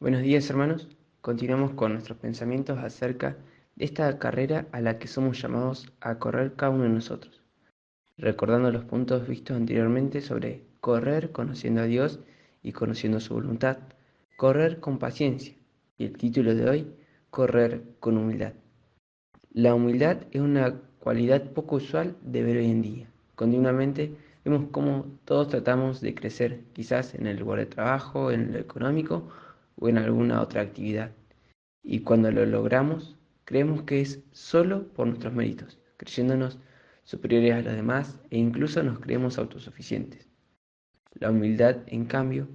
Buenos días, hermanos. Continuamos con nuestros pensamientos acerca de esta carrera a la que somos llamados a correr cada uno de nosotros, recordando los puntos vistos anteriormente sobre correr conociendo a Dios y conociendo su voluntad, correr con paciencia y el título de hoy, correr con humildad. La humildad es una cualidad poco usual de ver hoy en día. Continuamente vemos cómo todos tratamos de crecer, quizás en el lugar de trabajo, en lo económico o en alguna otra actividad. Y cuando lo logramos, creemos que es solo por nuestros méritos, creyéndonos superiores a los demás e incluso nos creemos autosuficientes. La humildad, en cambio,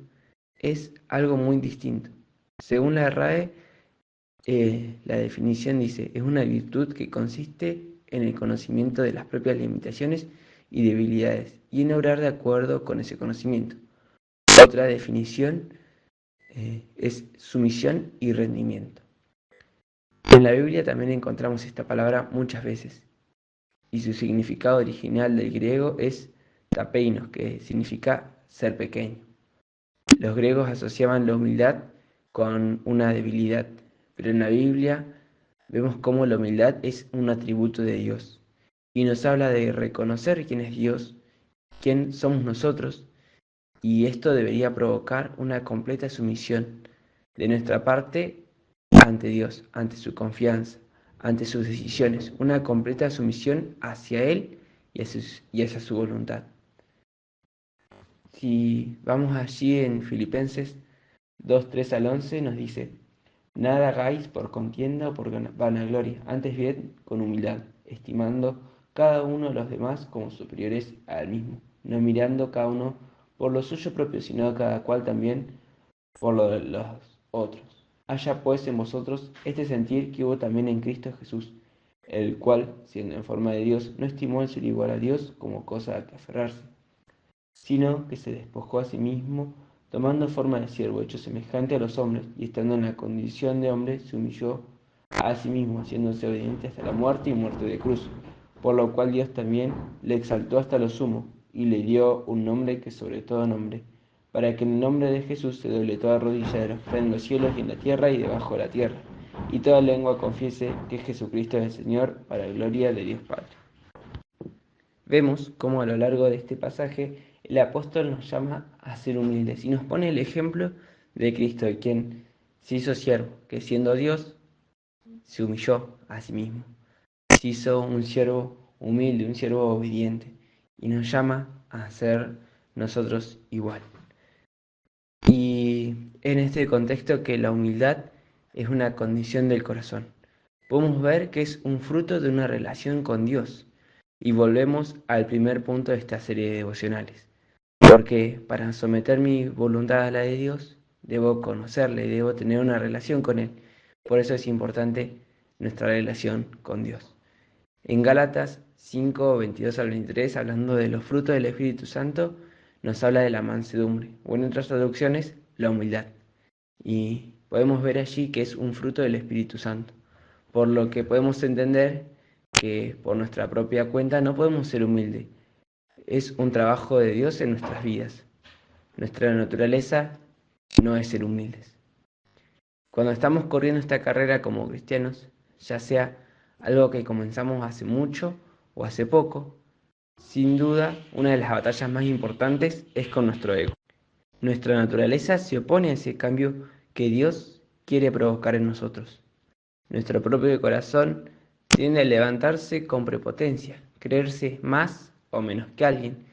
es algo muy distinto. Según la RAE, la definición dice, es una virtud que consiste en el conocimiento de las propias limitaciones y debilidades y en obrar de acuerdo con ese conocimiento. Otra definición es sumisión y rendimiento. En la Biblia también encontramos esta palabra muchas veces y su significado original del griego es tapeinos, que significa ser pequeño. Los griegos asociaban la humildad con una debilidad, pero en la Biblia vemos cómo la humildad es un atributo de Dios y nos habla de reconocer quién es Dios, quién somos nosotros, y esto debería provocar una completa sumisión de nuestra parte ante Dios, ante su confianza, ante sus decisiones, una completa sumisión hacia Él y hacia su voluntad. Si vamos allí en Filipenses 2:3 al 11 nos dice, nada hagáis por contienda o por vanagloria, antes bien con humildad, estimando cada uno a los demás como superiores a él mismo, no mirando cada uno por lo suyo propio, sino cada cual también por lo de los otros. Haya pues en vosotros este sentir que hubo también en Cristo Jesús, el cual, siendo en forma de Dios, no estimó el ser igual a Dios como cosa a que aferrarse, sino que se despojó a sí mismo, tomando forma de siervo, hecho semejante a los hombres, y estando en la condición de hombre, se humilló a sí mismo, haciéndose obediente hasta la muerte y muerte de cruz, por lo cual Dios también le exaltó hasta lo sumo, y le dio un nombre que sobre todo nombre, para que en el nombre de Jesús se doble toda rodilla de los que están en los cielos y en la tierra y debajo de la tierra, y toda lengua confiese que Jesucristo es el Señor, para gloria de Dios Padre. Vemos cómo a lo largo de este pasaje el apóstol nos llama a ser humildes y nos pone el ejemplo de Cristo, quien se hizo siervo, que siendo Dios se humilló a sí mismo, se hizo un siervo humilde, un siervo obediente y nos llama a ser nosotros igual. Y en este contexto que la humildad es una condición del corazón, podemos ver que es un fruto de una relación con Dios. Y volvemos al primer punto de esta serie de devocionales. Porque para someter mi voluntad a la de Dios, debo conocerle, debo tener una relación con Él. Por eso es importante nuestra relación con Dios. En Gálatas 5, 22 al 23, hablando de los frutos del Espíritu Santo, nos habla de la mansedumbre, o en otras traducciones, la humildad. Y podemos ver allí que es un fruto del Espíritu Santo, por lo que podemos entender que por nuestra propia cuenta no podemos ser humildes. Es un trabajo de Dios en nuestras vidas. Nuestra naturaleza no es ser humildes. Cuando estamos corriendo esta carrera como cristianos, ya sea algo que comenzamos hace mucho o hace poco, sin duda una de las batallas más importantes es con nuestro ego. Nuestra naturaleza se opone a ese cambio que Dios quiere provocar en nosotros. Nuestro propio corazón tiende a levantarse con prepotencia, creerse más o menos que alguien,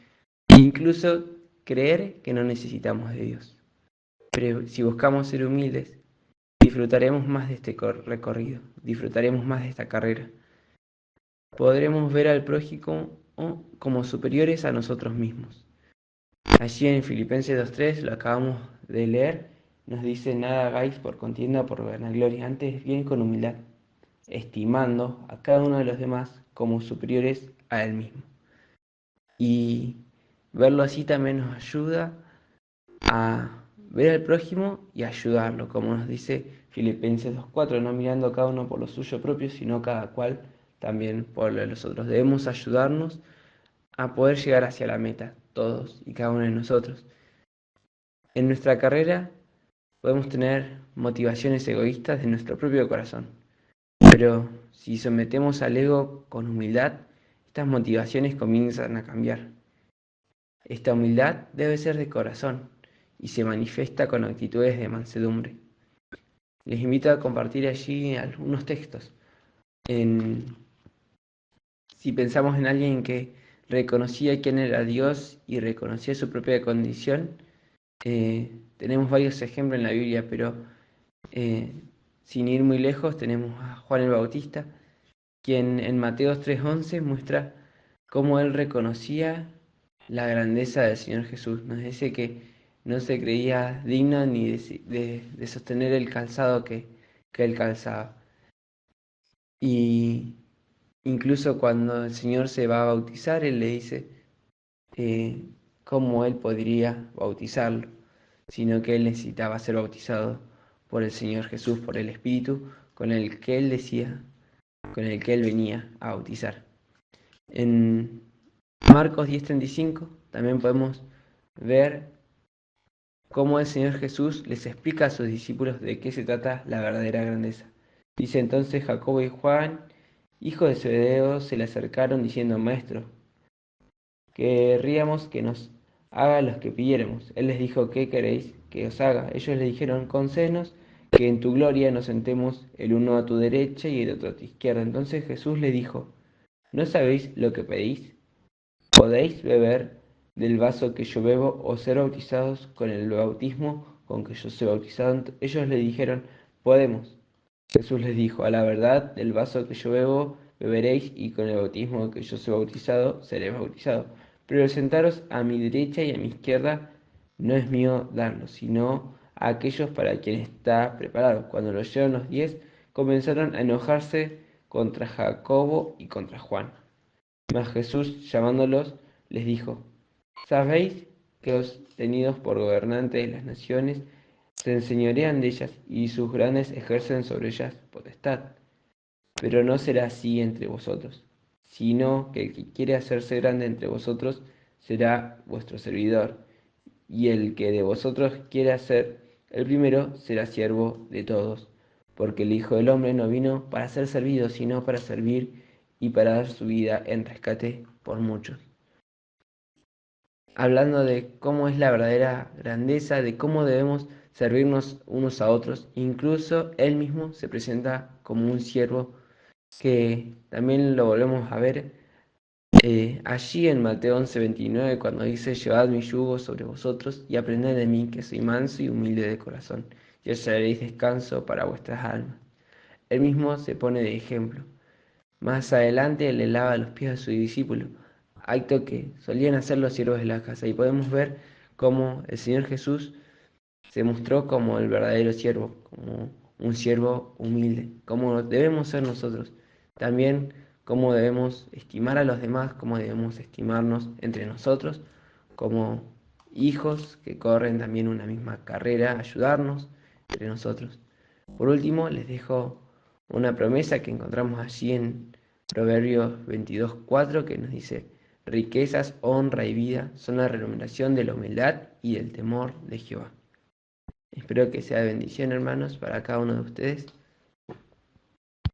e incluso creer que no necesitamos de Dios. Pero si buscamos ser humildes, disfrutaremos más de este recorrido, disfrutaremos más de esta carrera. Podremos ver al prójimo como superiores a nosotros mismos. Allí en Filipenses 2:3, lo acabamos de leer, nos dice, nada hagáis por contienda o por vanagloria, antes bien con humildad, estimando a cada uno de los demás como superiores a él mismo. Y verlo así también nos ayuda a ver al prójimo y ayudarlo, como nos dice Filipenses 2:4, no mirando cada uno por lo suyo propio, sino cada cual también por lo de los otros. Debemos ayudarnos a poder llegar hacia la meta, todos y cada uno de nosotros. En nuestra carrera Podemos tener motivaciones egoístas de nuestro propio corazón, pero si sometemos al ego con humildad, estas motivaciones comienzan a cambiar. Esta humildad debe ser de corazón y se manifiesta con actitudes de mansedumbre. Les invito a compartir allí algunos textos. Si pensamos en alguien que reconocía quién era Dios y reconocía su propia condición, tenemos varios ejemplos en la Biblia, pero eh, sin ir muy lejos tenemos a Juan el Bautista, quien en Mateo 3:11 muestra cómo él reconocía la grandeza del Señor Jesús. Nos dice que no se creía digno ni de sostener el calzado que él calzaba. Y incluso cuando el Señor se va a bautizar, él le dice eh, cómo él podría bautizarlo, sino que él necesitaba ser bautizado por el Señor Jesús, por el Espíritu, con el que él decía, con el que él venía a bautizar. En Marcos 10:35 también podemos ver cómo el Señor Jesús les explica a sus discípulos de qué se trata la verdadera grandeza. Dice entonces Jacobo y Juan, hijos de Zebedeo, se le acercaron diciendo, Maestro, querríamos que nos haga los que pidiéramos. Él les dijo, ¿qué queréis que os haga? Ellos le dijeron, concédenos que en tu gloria nos sentemos el uno a tu derecha y el otro a tu izquierda. Entonces Jesús le dijo, ¿no sabéis lo que pedís? ¿Podéis beber del vaso que yo bebo o ser bautizados con el bautismo con que yo soy bautizado? Ellos le dijeron, podemos. Jesús les dijo, a la verdad, del vaso que yo bebo, beberéis, y con el bautismo que yo soy bautizado, seréis bautizados. Pero el sentaros a mi derecha y a mi izquierda no es mío darlo, sino a aquellos para quienes está preparado. Cuando lo oyeron los 10, comenzaron a enojarse contra Jacobo y contra Juan. Mas Jesús, llamándolos, les dijo, ¿sabéis que los tenidos por gobernantes de las naciones se enseñorean de ellas y sus grandes ejercen sobre ellas potestad? Pero no será así entre vosotros, sino que el que quiere hacerse grande entre vosotros será vuestro servidor, y el que de vosotros quiera ser el primero será siervo de todos, porque el Hijo del Hombre no vino para ser servido, sino para servir y para dar su vida en rescate por muchos. Hablando de cómo es la verdadera grandeza, de cómo debemos servirnos unos a otros, incluso él mismo se presenta como un siervo, que también lo volvemos a ver allí en Mateo 11:29, cuando dice, llevad mi yugo sobre vosotros y aprended de mí, que soy manso y humilde de corazón, y hallaréis descanso para vuestras almas. Él mismo se pone de ejemplo. Más adelante le lava los pies a sus discípulos, acto que solían hacer los siervos de la casa, y podemos ver cómo el Señor Jesús se mostró como el verdadero siervo, como un siervo humilde, como debemos ser nosotros. También cómo debemos estimar a los demás, cómo debemos estimarnos entre nosotros, como hijos que corren también una misma carrera, ayudarnos entre nosotros. Por último, les dejo una promesa que encontramos allí en Proverbios 22:4 que nos dice, riquezas, honra y vida son la remuneración de la humildad y del temor de Jehová. Espero que sea de bendición, hermanos, para cada uno de ustedes.